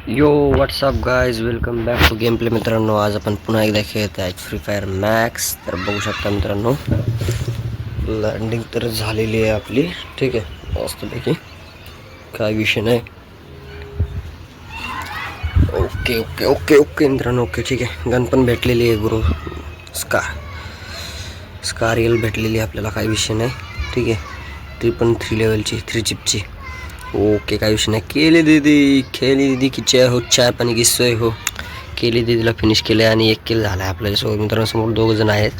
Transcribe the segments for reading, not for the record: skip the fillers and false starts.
Yo what's up guys, welcome back to game play. मित्रांनो, आज आपण पुन्हा एकदा खेळत आहे फ्री फायर मॅक्स. तर बघू शकता मित्रांनो, लँडिंग तर झालेली आहे आपली. ठीक आहे, मस्तपैकी काय विषय नाही. ओके ओके ओके ओके मित्रांनो, ओके ठीक आहे. गन पण भेटलेली आहे गुरु. स्कार भेटलेली आहे आपल्याला, काही विषय नाही. ठीक आहे, ती पण 3 लेवलची 3 चिपची. ओके, काही विषय नाही. केली दीदी, खेळली दीदी की चाय हो, चाय पाणी की सोय हो. केली दीदीला फिनिश केलं आणि 1 किल झाला आहे आपल्यासोबत. मित्रांसमोर 2 जण आहेत.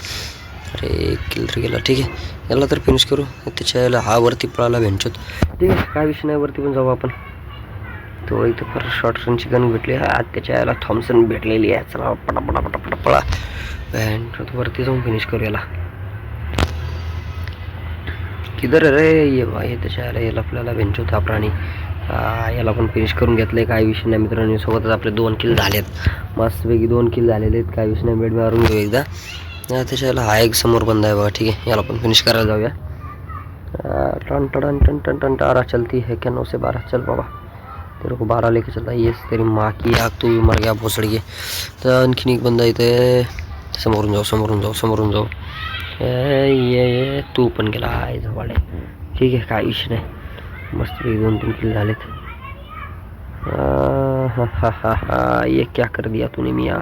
अरे 1 किल तर गेला. ठीक आहे, याला तर फिनिश करू. त्याच्या याला हा वरती पळाला भेंचोत. ठीक आहे, काय विषय नाही, वरती पण जाऊ आपण. तो इथं परत शॉर्ट रनची गन भेटली. हा त्याच्या याला थॉम्सन भेटलेली आहे. चला पटापटा पटापटा पळा भेंचोत, वरती जाऊन फिनिश करू याला. किधर रे ये भाई, त्याच्या याला आपल्याला भेंचोत हा प्राणी. याला पण फिनिश करून घेतलंय, काही विषय नाही मित्रांनो. सोबतच आपले 2 किल झालेत, मस्तपैकी 2 किल झालेले आहेत. काही विषय नाही, बेड मारून घेऊ एकदा. त्याच्याला हा एक समोर बंद आहे बघा. ठीक आहे, याला पण फिनिश करायला जाऊया. टन टन टन टन टन टारा चलती है क्या 9 से 12. चल बाबा, तेरे को 12 लेके चलता. येस तेरी माँ की आग, तू मर गया भोसडगे. तर आणखीन एक बंदा इथे. समोरून जाऊ समोरून जाऊ समोरून जाऊ. ये तू पण गेला आहे जवळ. ठीक आहे, काही विषय नाही. मस्त 2-3 किल झालेत. ये क्या कर दिया तूने मिया.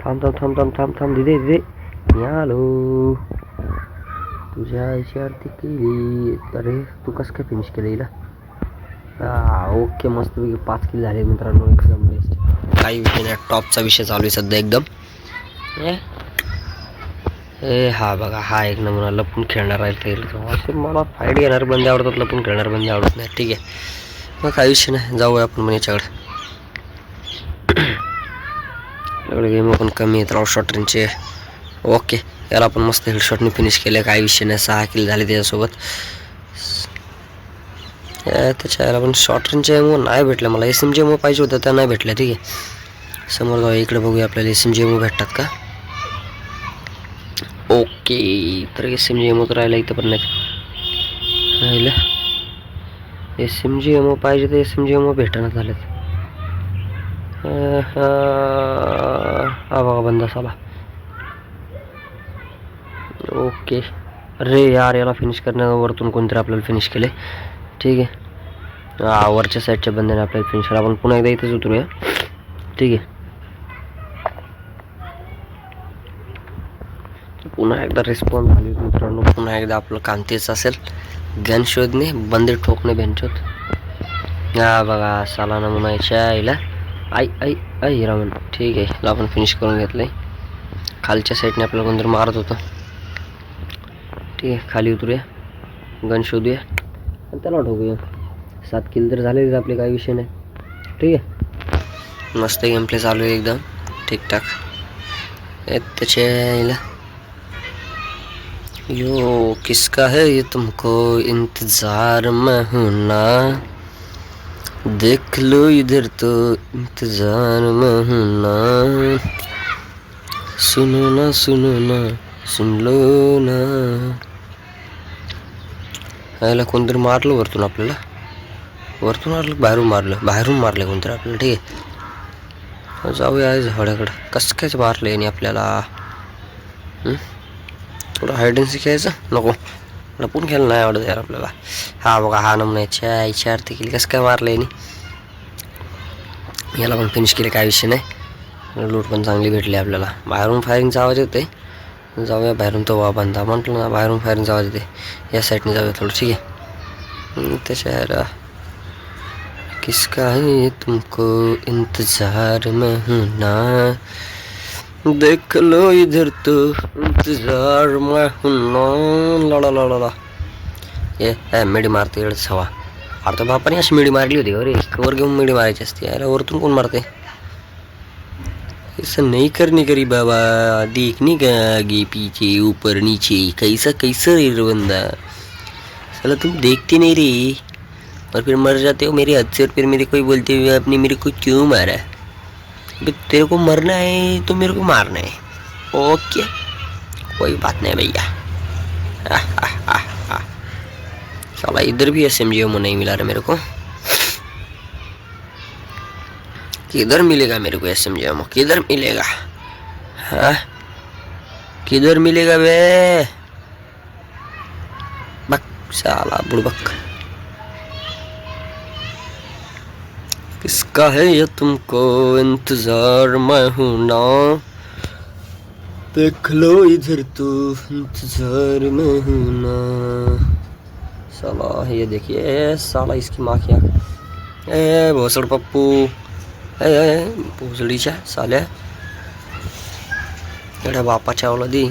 थांब थांब थांब थांब थांब थांब दिदे दिदे. आलो, तुझ्या आरती केली. अरे तू कसं काय फिनिश केलं हिला. ओके, मस्तपैकी 5 किल झाले मित्रांनो, एकदम बेस्ट. काही विषय नाही, टॉपचा विषय चालू आहे सध्या एकदम. हा बघा, हा एक नमुना लपून खेळणार आहे. मला फाईट घेणार बंदे आवडतात, लपून खेळणार बंदे आवडत नाही. ठीक आहे, मग काही विषय नाही, जाऊया आपण मग याच्याकडे. आपल्याकडे गेम पण कमी आहेत राव शॉर्ट रेंजचे. ओके, याला आपण मस्त हेडशॉटने फिनिश केलं. काही विषय नाही, 6 किल झाले त्याच्यासोबत. त्याच्या याला पण शॉर्ट रेंजचे एमओ नाही भेटलं मला. SMG एमओ पाहिजे होतं, त्या नाही भेटल्या. ठीक आहे, समोर जाऊया, इकडे बघूया आपल्याला SMG एमओ भेटतात का. ओके, तर SMG एमओ तर राहिला इथं पण नाही राहिलं. SMG एमओ पाहिजे तर SMG एमओ भेटणार झालेत. हा बघा बंदा साला. ओके, अरे यार, याला फिनिश करण्यावर वरतून कोणतरी आपल्याला फिनिश केले. ठीक आहे, वरच्या साईडच्या बंद्याने आपल्याला फिनिश केला. आपण पुन्हा एकदा इथेच उतरूया. ठीक आहे, पुन्हा एकदा रिस्पॉन्स झाली मित्रांनो. पुन्हा एकदा आपलं काम तेच असेल, गन शोधणे, बंदे ठोकणे बेंचोत. हा बघा, साला नमुनाच्या आईला आई आई आई रामन. ठीक आहे, याला आपण फिनिश करून घेतलंय. खालच्या साईडने आपल्याला कोणतरी मारत होतं. ठीक आहे, खाली उतरूया, गन शोधूया आणि त्याला ठोकूया. 7 किल तर झालेच आपले, काही विषय नाही. ठीक आहे, मस्त गेम प्ले चालू आहे एकदम ठीकठाक. त्याच्या आईला यो किसका है ये तुमको इंतजार में हूं ना, देख लो इधर तो इंतजार में हूं ना, सुनो ना सुन लो ना. याला कोणतरी मारलं वरतून आपल्याला. वरतून मारलं, बाहेरून मारलं कोणतरी आपल्याला. ठीक आहे, जाऊया झाडाकडं. कसं कायच मारलं याने आपल्याला. थोडं हाईड अँड सीक यायचं नको, लपून खेळलं नाही आवडत यार आपल्याला. हा बघा, हा नमुन्याच्या आईच्या आरती केली. कसं काय मारलं याने. याला पण फिनिश केले, काही विषय नाही. लूट पण चांगली भेटली आपल्याला. बाहेरून फायरिंगचा आवाज येते. जाऊया बाहेरून, तो बंदा म्हटलं ना, बाहेरून फायरिंगचा आवाज येते. या साईडने जाऊया थोडं. ठीक आहे, त्याच्या किसका है तुमको इंतजार में हूं ना, देख लो इधर तो इंतजार में हूं ना. लढा ये मिडी मारते एवढंच हवा. अरे तर बापाने अशी मिडी मारली होती. अरे कवर घेऊन मिडी मारायची असते. अरे वरतून कोण मारते. ऐसा नहीं करने करी बाबा, देखने का आगे पीछे ऊपर नीचे, कैसा कैसा रे बंदा. साला तुम देखते नहीं रे, और फिर मर जाते हो मेरे हाथ से. और फिर मेरे को बोलते हुए आपने मेरे को क्यों मारा. तेरे को मरना है तो मेरे को मारना है. ओके, कोई बात नहीं भैया. साला इधर भी SMG एमओ नहीं मिला रहा मेरे को. किधर मिलेगा मेरे को SMG एमो, किधर मिलेगा? हाँ किधर मिलेगा बे? बक साला बुड़बक। किसका है ये तुमको इंतजार मैं हूं ना, देख लो इधर तो इंतजार में हूं ना। साला ये देखिए साला इसकी माँ क्या भोसड़ पप्पू भोसडीच्या साल्या एवढ्या बापाच्या औलादी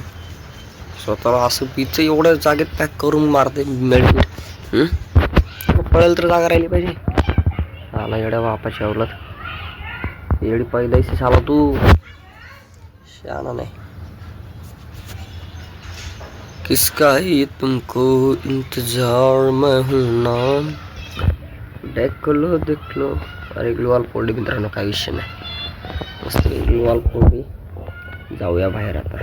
स्वतःला असं पिचं एवढ्या जागेत पॅक करून मारते मेडिकेट. पळेल तर जागा राहिली पाहिजे. साला एवढ्या बापाच्या औलाद एवढी पहिल्याशी साला तू शाना नाही. किसका है ये तुमको इंतजार मैं हूं ना, देख लो. अरे ग्लोवाल फोल्ड मित्रांनो, काय विषय नाही. मस्त ग्लोवाल फोल्ड. जाऊया बाहेर आता.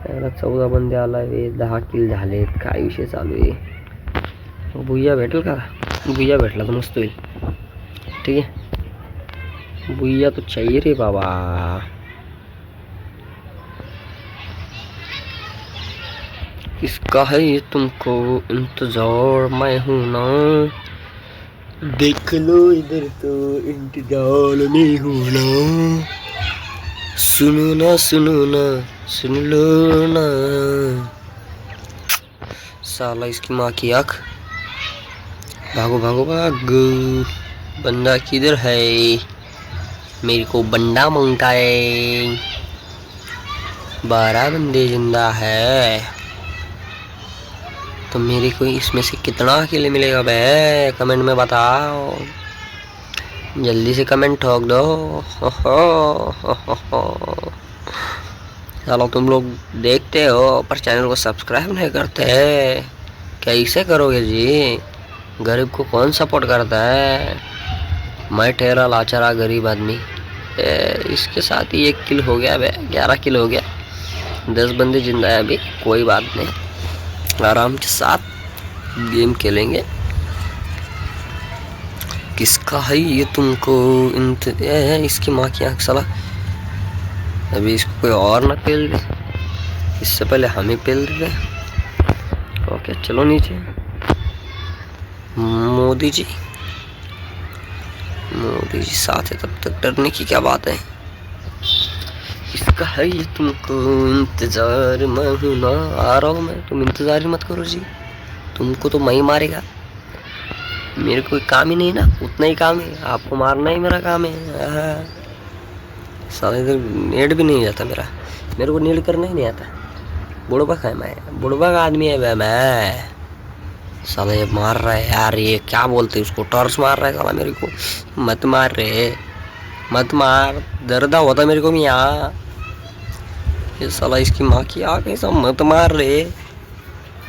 त्याला 14 बंदे आलाय, 10 किल झालेत. काय विषय चालू आहे? भुय्या भेटेल का? भुय्या भेटला तर मस्त होईल. ठीक आहे, भुय्या तो चाहिए रे बाबा. किसका है ये तुमको इंतजार मैं हूं ना, देख लो इधर तो इंतजार में हूं ना. सुनो ना सुन लो ना. साला इसकी माँ की आँख. भागो भागो भागो. बंदा किधर है? मेरे को बंदा मांगता है. 12 बंदे जिंदा है तो मेरे को इसमें से कितना किल मिलेगा बे? कमेंट में बताओ, जल्दी से कमेंट ठोक दो. चलो तुम लोग देखते हो पर चैनल को सब्सक्राइब नहीं करते, कैसे करोगे जी? गरीब को कौन सपोर्ट करता है? मैं ठहरा लाचारा गरीब आदमी. इसके साथ ही 1 किल हो गया बे, 11 किल हो गया. 10 बंदे जिंदा है अभी. कोई बात नहीं, आराम के साथ गेम खेलेंगे. किसका है ये तुमको इसकी माँ की आँख. साला अभी इसको कोई और ना पेल दे, इससे पहले हम ही पेल दे. ओके चलो नीचे. मोदी जी साथ है, तब तक डरने की क्या बात है? किसका है ये तुमको इंतजार मैं हूं ना. आ रहा हूँ मैं, तुम इंतजार ही मत करो जी. तुमको तो मैं ही मारेगा. मेरे कोई काम ही नहीं ना, उतना ही काम है. आपको मारना ही मेरा काम है. साले इधर नेट भी नहीं जाता मेरा. मेरे को नेट करना ही नहीं आता. बुड़बक है मैं, बुड़बक आदमी है मैं. साला ये मार रहा है यार. ये क्या बोलते हैं उसको? टॉर्च मार रहा है साला मेरे को. मत मार रे, मत मार. दर्द होता मेरे को भी यहाँ. ये साला इसकी माँ की आँख ऐसा मत मार रे.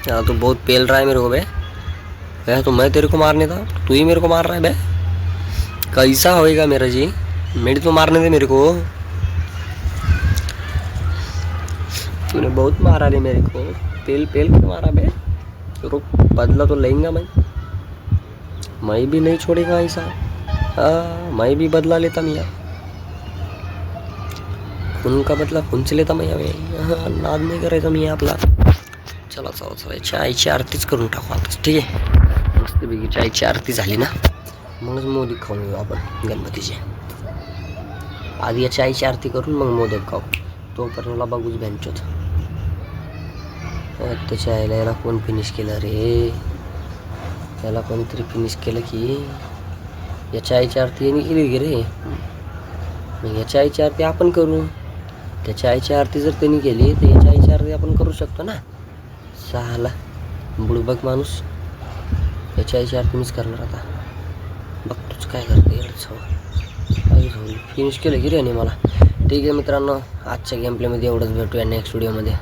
यार तो बहुत पेल रहा है मेरे को बे. वह तो मैं तेरे को मारने था, तू ही मेरे को मार रहा है बे. कैसा होएगा मेरा जी? मेरी तो मारने दे मेरे को. तूने बहुत मारा रे मेरे को. पेल पेल के मारा बे. रुक, बदला तो लेंगा मैं भी नहीं छोड़ेगा ऐसा. मैं भी बदला लेता मियाँ. खून का बदला खून से लेता मियाँ. नाद नाही करायचा मी आपला. चला चायची आरतीच करून टाकू आता. ठीक आहे, मस्तपैकी चायची आरती झाली ना, मगच मोदक खाऊन घेऊ आपण गणपतीचे. आधी या चायची आरती करून मग मोदक खाऊ. तोपर्यंत बघूच बँचोत. त्याच्या आईला याला कोण फिनिश केलं रे? याला कोणीतरी फिनिश केलं की. या चायची आरती यांनी केली की रे. मग या चायची आरती आपण करू. त्या चायची आरती जर त्यांनी केली तर या चायची आरती आपण करू शकतो ना. साला बुडबक माणूस. या चायची आरती मीच करणार आता. बघतोच काय करते एवढंच. फिनिश केलं की रे याने मला. ठीक आहे मित्रांनो, आजच्या गेम प्लेमध्ये एवढंच. भेटूया नेक्स्ट व्हिडिओमध्ये.